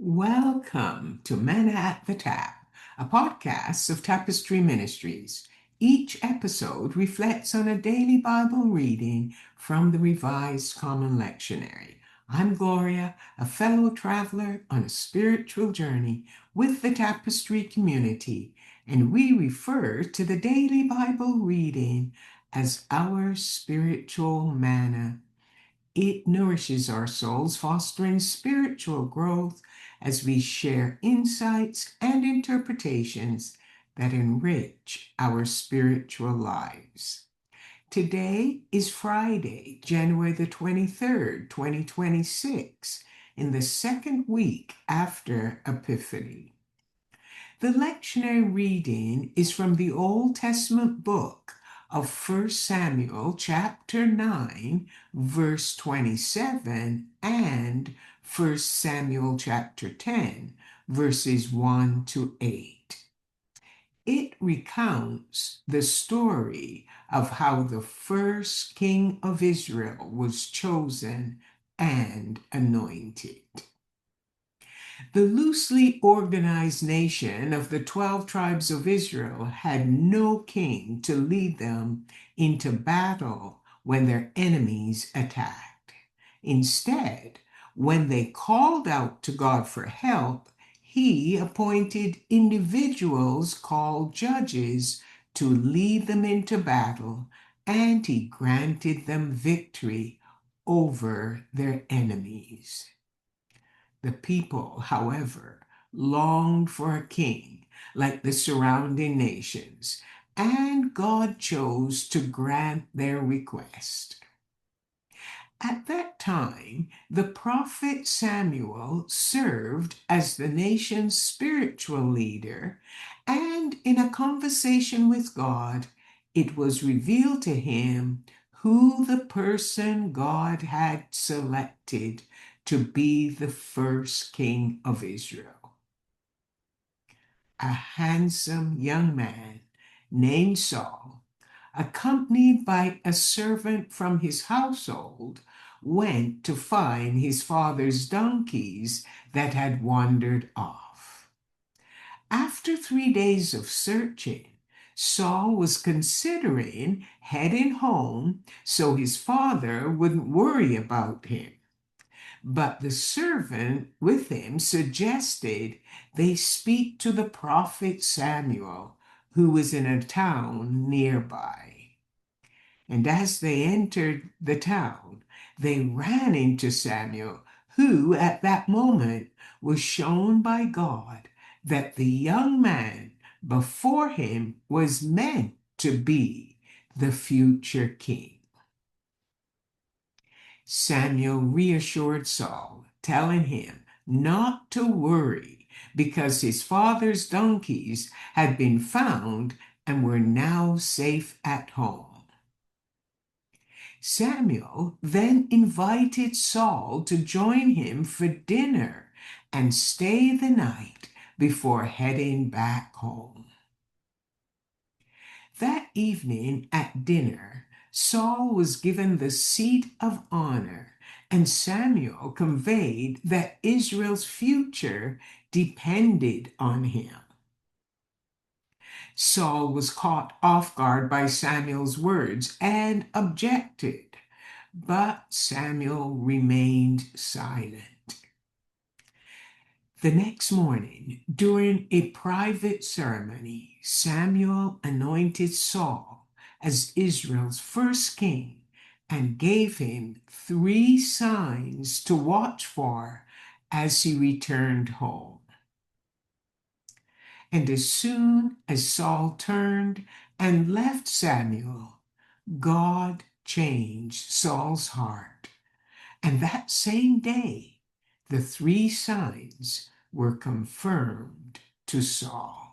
Welcome to Men at the Tap, a podcast of Tapestry Ministries. Each episode reflects on a daily Bible reading from the Revised Common Lectionary. I'm Gloria, a fellow traveler on a spiritual journey with the Tapestry community, and we refer to the daily Bible reading as our spiritual manna. It nourishes our souls, fostering spiritual growth as we share insights and interpretations that enrich our spiritual lives. Today is Friday, January the 23rd, 2026, in the second week after Epiphany. The lectionary reading is from the Old Testament book of 1 Samuel chapter 9, verse 27, and 1 Samuel chapter 10, verses 1 to 8. It recounts the story of how the first king of Israel was chosen and anointed. The loosely organized nation of the 12 tribes of Israel had no king to lead them into battle when their enemies attacked. Instead, when they called out to God for help, He appointed individuals called judges to lead them into battle, and He granted them victory over their enemies. The people, however, longed for a king like the surrounding nations, and God chose to grant their request. At that time, the prophet Samuel served as the nation's spiritual leader, and in a conversation with God, it was revealed to him who the person God had selected to be the first king of Israel. A handsome young man named Saul, accompanied by a servant from his household, went to find his father's donkeys that had wandered off. After 3 days of searching, Saul was considering heading home so his father wouldn't worry about him. But the servant with him suggested they speak to the prophet Samuel, who was in a town nearby. And as they entered the town, they ran into Samuel, who at that moment was shown by God that the young man before him was meant to be the future king. Samuel reassured Saul, telling him not to worry because his father's donkeys had been found and were now safe at home. Samuel then invited Saul to join him for dinner and stay the night before heading back home. That evening at dinner, Saul was given the seat of honor, and Samuel conveyed that Israel's future depended on him. Saul was caught off guard by Samuel's words and objected, but Samuel remained silent. The next morning, during a private ceremony, Samuel anointed Saul as Israel's first king and gave him 3 signs to watch for as he returned home. And as soon as Saul turned and left Samuel, God changed Saul's heart. And that same day, the 3 signs were confirmed to Saul.